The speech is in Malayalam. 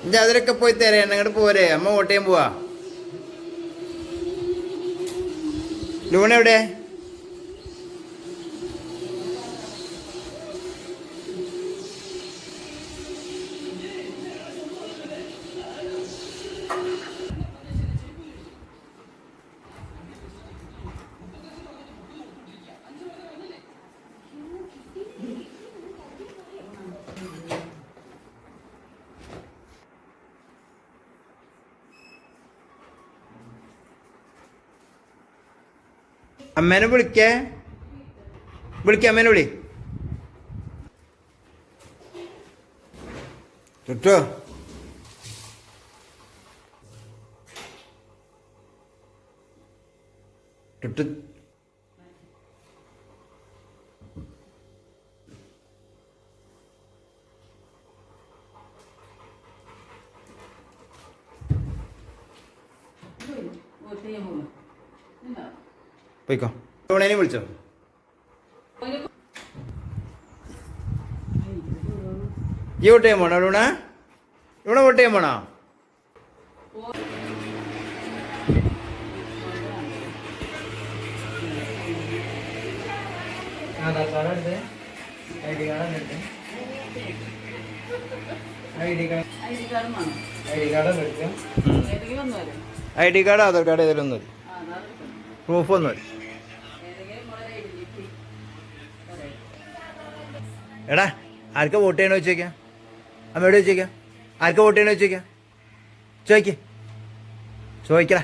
ഇഞ്ച അതിലൊക്കെ പോയി തരേ അങ്ങോട്ട് പോരെ അമ്മ വോട്ട് ചെയ്യാൻ പോവാ. ലൂണ എവിടെ? അമ്മേനെ വിളിക്കേ, അമ്മേനെ വിളി. ചുട്ടോ ചുട്ടു പോയിക്കോ. ലൂണേനെ വിളിച്ചോ? ഈ വോട്ട് ചെയ്യാൻ പോണോ ലൂണ? ലൂണ വോട്ട് ചെയ്യാൻ പോണോ? ആധാർ കാർഡ് എടുത്ത് ID കാർഡ് എടുത്ത് ID കാർഡ് ആധാർ കാർഡ് ഏതെങ്കിലും ഒന്നും മതി. പ്രൂഫ് ഒന്നും മതി. എടാ ആർക്കാ വോട്ട് ചെയ്യണോ ചോദിക്കാം. അമ്മയോട് ചോദിക്കാം. ആർക്കാ വോട്ട് ചെയ്യണോ ചോദിക്കാം. ചോദിക്കടാ.